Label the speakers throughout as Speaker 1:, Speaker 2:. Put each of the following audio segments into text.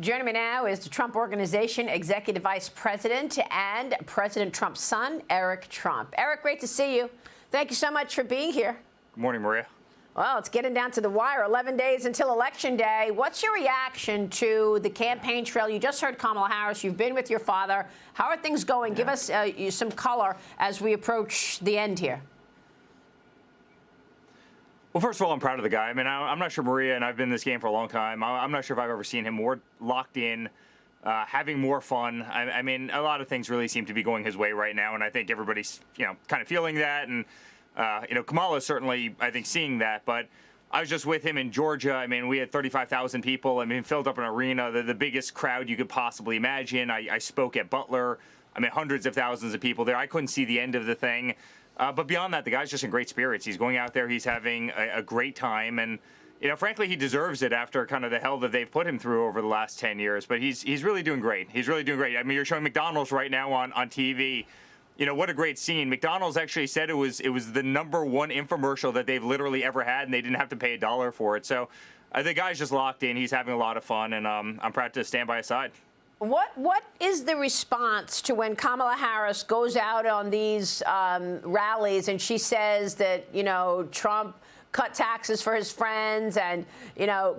Speaker 1: Joining me now is the Trump Organization Executive Vice President and President Trump's son, Eric Trump. Eric, great to see you. Thank you so much for being here.
Speaker 2: Good morning, Maria.
Speaker 1: Well, it's getting down to the wire. 11 days until Election Day. What's your reaction to the campaign trail? You just heard Kamala Harris. You've been with your father. How are things going? Give us some color as we approach the end here.
Speaker 2: Well, first of all, I'm proud of the guy. I mean, I'm not sure, Maria, and I've been in this game for a long time. I'm not sure if I've ever seen him more locked in, having more fun. I mean, a lot of things really seem to be going his way right now, and I think everybody's, kind of feeling that. And, Kamala is certainly, I think, seeing that. But I was just with him in Georgia. I mean, we had 35,000 people. I mean, filled up an arena, the biggest crowd you could possibly imagine. I spoke at Butler. I mean, hundreds of thousands of people there. I couldn't see the end of the thing. But beyond that, the guy's just in great spirits. He's going out there. He's having a great time. And, frankly, he deserves it after kind of the hell that they've put him through over the last 10 years. But he's really doing great. He's really doing great. I mean, you're showing McDonald's right now on TV. What a great scene. McDonald's actually said it was the #1 infomercial that they've literally ever had, and they didn't have to pay $1 for it. So the guy's just locked in. He's having a lot of fun, and I'm proud to stand by his side.
Speaker 1: What is the response to when Kamala Harris goes out on these rallies and she says that, Trump cut taxes for his friends and,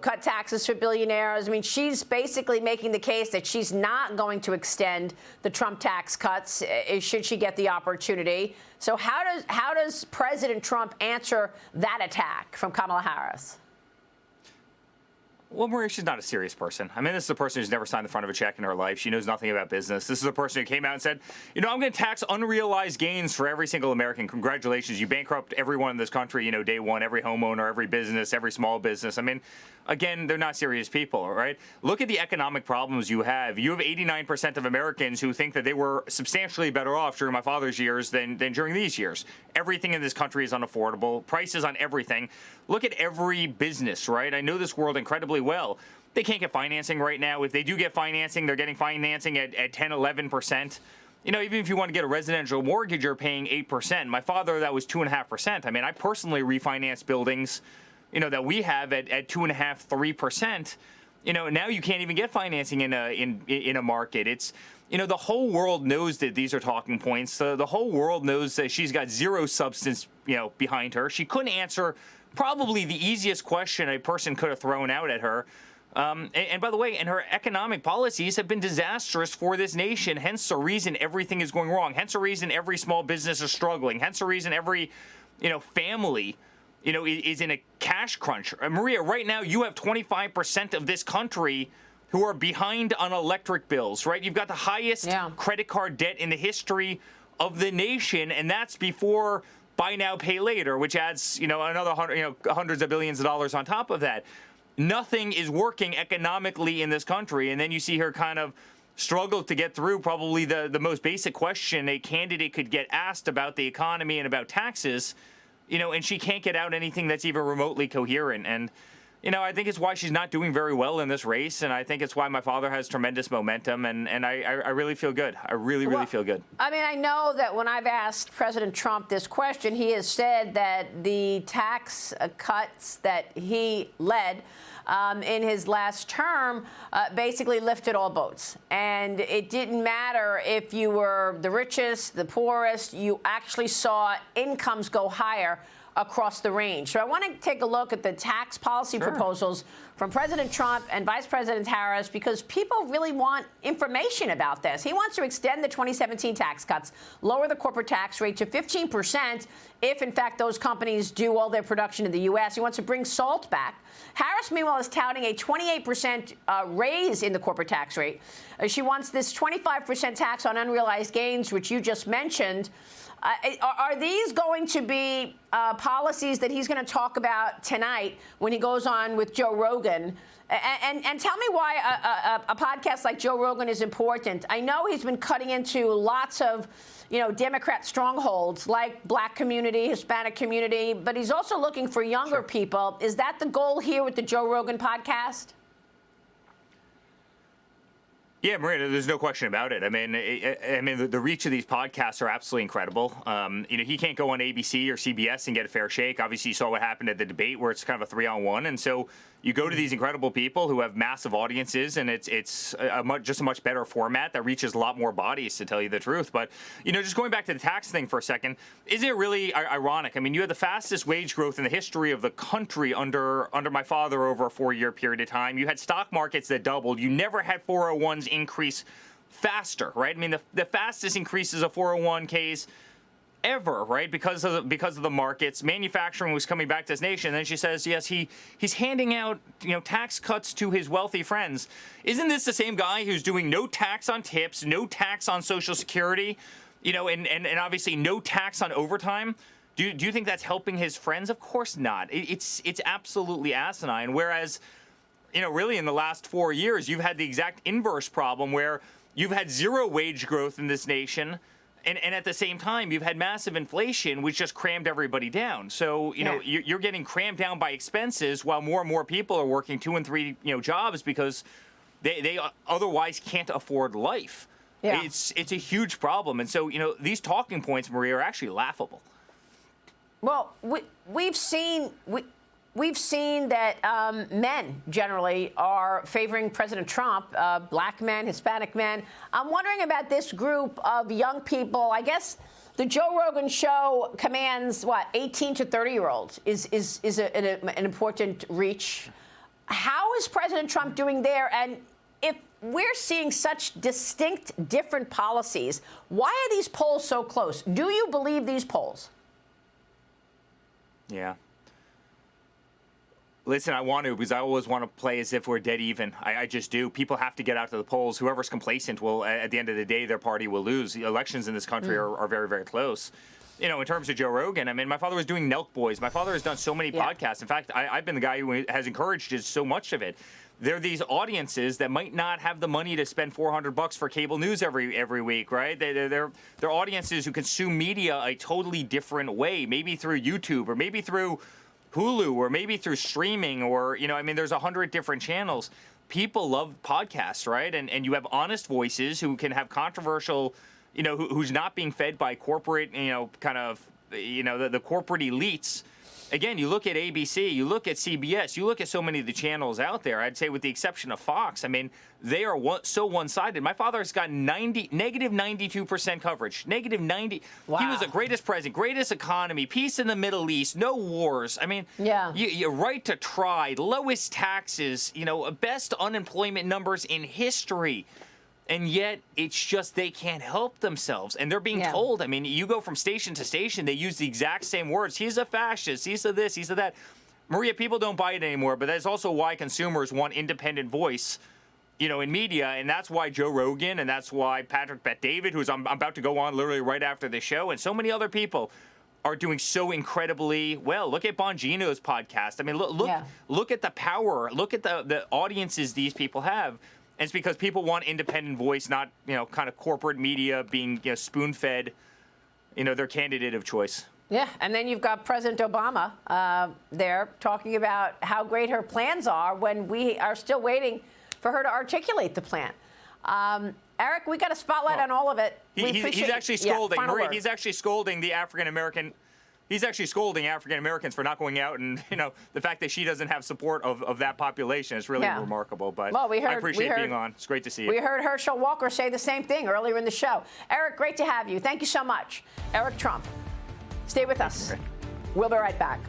Speaker 1: cut taxes for billionaires? I mean, she's basically making the case that she's not going to extend the Trump tax cuts should she get the opportunity. So how does President Trump answer that attack from Kamala Harris?
Speaker 2: Well, Maria, she's not a serious person. I mean, this is a person who's never signed the front of a check in her life. She knows nothing about business. This is a person who came out and said, I'm going to tax unrealized gains for every single American. Congratulations. You bankrupt everyone in this country, day one, every homeowner, every business, every small business. I mean, again, they're not serious people, right? Look at the economic problems you have. You have 89% of Americans who think that they were substantially better off during my father's years than during these years. Everything in this country is unaffordable. Prices on everything. Look at every business, right? I know this world incredibly well. They can't get financing right now. If they do get financing, they're getting financing at 10, 11%. Even if you want to get a residential mortgage, you're paying 8%. My father, that was 2.5%. I mean, I personally refinanced buildings, that we have at 2.5%, 3%. Now you can't even get financing in a market. It's, the whole world knows that these are talking points. The whole world knows that she's got zero substance, behind her. She couldn't answer probably the easiest question a person could have thrown out at her. And by the way, and her economic policies have been disastrous for this nation. Hence the reason everything is going wrong. Hence the reason every small business is struggling. Hence the reason every, family, is in a cash crunch. Maria, right now you have 25% of this country who are behind on electric bills, right? You've got the highest credit card debt in the history of the nation, and that's before buy now, pay later, which adds, another hundreds of billions of dollars on top of that. Nothing is working economically in this country. And then you see her kind of struggle to get through probably the most basic question a candidate could get asked about the economy and about taxes, and she can't get out anything that's even remotely coherent. And, I think it's why she's not doing very well in this race. And I think it's why my father has tremendous momentum. And I really feel good. I really feel good.
Speaker 1: I mean, I know that when I've asked President Trump this question, he has said that the tax cuts that he led in his last term basically lifted all boats. And it didn't matter if you were the richest, the poorest, you actually saw incomes go higher across the range. So I want to take a look at the tax policy proposals from President Trump and Vice President Harris, because people really want information about this. He wants to extend the 2017 tax cuts, lower the corporate tax rate to 15% if, in fact, those companies do all their production in the U.S. He wants to bring SALT back. Harris, meanwhile, is touting a 28% raise in the corporate tax rate. She wants this 25% tax on unrealized gains, which you just mentioned. Are these going to be policies that he's going to talk about tonight when he goes on with Joe Rogan? And tell me why a podcast like Joe Rogan is important. I know he's been cutting into lots of, Democrat strongholds like Black community, Hispanic community, but he's also looking for younger people. Is that the goal here with the Joe Rogan podcast?
Speaker 2: Yeah, Maria, there's no question about it. I mean, the reach of these podcasts are absolutely incredible. He can't go on ABC or CBS and get a fair shake. Obviously, you saw what happened at the debate where it's kind of a 3-on-1. And so you go to these incredible people who have massive audiences, and it's just a much better format that reaches a lot more bodies, to tell you the truth. But, just going back to the tax thing for a second, isn't it really ironic? I mean, you had the fastest wage growth in the history of the country under my father over a 4-year period of time. You had stock markets that doubled. You never had 401s increase faster, right? I mean, the fastest increases of 401ks ever, right? Because of the markets. Manufacturing was coming back to this nation. And then she says, yes, he's handing out tax cuts to his wealthy friends. Isn't this the same guy who's doing no tax on tips, no tax on Social Security, and obviously no tax on overtime? Do you think that's helping his friends? Of course not. It's absolutely asinine. Whereas, really in the last 4 years, you've had the exact inverse problem where you've had zero wage growth in this nation. And at the same time, you've had massive inflation, which just crammed everybody down. So, you're getting crammed down by expenses while more and more people are working 2 and 3, jobs because they otherwise can't afford life. Yeah. It's a huge problem. And so, these talking points, Maria, are actually laughable.
Speaker 1: Well, we've seen that men generally are favoring President Trump, black men, Hispanic men. I'm wondering about this group of young people. I guess the Joe Rogan show commands, 18 to 30-year-olds is an important reach. How is President Trump doing there? And if we're seeing such distinct, different policies, why are these polls so close? Do you believe these polls?
Speaker 2: Yeah. Listen, I want to, because I always want to play as if we're dead even. I just do. People have to get out to the polls. Whoever's complacent will, at the end of the day, their party will lose. The elections in this country are very, very close. In terms of Joe Rogan, I mean, my father was doing Nelk Boys. My father has done so many podcasts. In fact, I've been the guy who has encouraged so much of it. There are these audiences that might not have the money to spend $400 for cable news every week, right? They're audiences who consume media a totally different way, maybe through YouTube or maybe through Hulu or maybe through streaming or, there's 100 different channels. People love podcasts, right? And you have honest voices who can have controversial, who's not being fed by corporate, the corporate elites. Again, you look at ABC, you look at CBS, you look at so many of the channels out there, I'd say with the exception of Fox, they are so one-sided. My father has got negative 92% coverage. Negative 90. Wow. He was the greatest president, greatest economy, peace in the Middle East, no wars. You're right to try, lowest taxes, best unemployment numbers in history. And yet, it's just they can't help themselves. And they're being told, you go from station to station, they use the exact same words. He's a fascist, he's a this, he's a that. Maria, people don't buy it anymore, but that's also why consumers want independent voice, in media. And that's why Joe Rogan, and that's why Patrick Bet-David, who's I'm about to go on literally right after this show, and so many other people are doing so incredibly well. Look at Bongino's podcast. Look at the power. Look at the audiences these people have. And it's because people want independent voice, not, kind of corporate media being, spoon-fed, their candidate of choice.
Speaker 1: Yeah, and then you've got President Obama there talking about how great her plans are when we are still waiting for her to articulate the plan. Eric, we got a spotlight on all of it.
Speaker 2: He's actually scolding. Maria, he's actually scolding the African-American. He's actually scolding African Americans for not going out, and the fact that she doesn't have support of that population is really remarkable. But I appreciate being on. It's great to see you.
Speaker 1: We heard Herschel Walker say the same thing earlier in the show. Eric, great to have you. Thank you so much, Eric Trump. Stay with us. We'll be right back.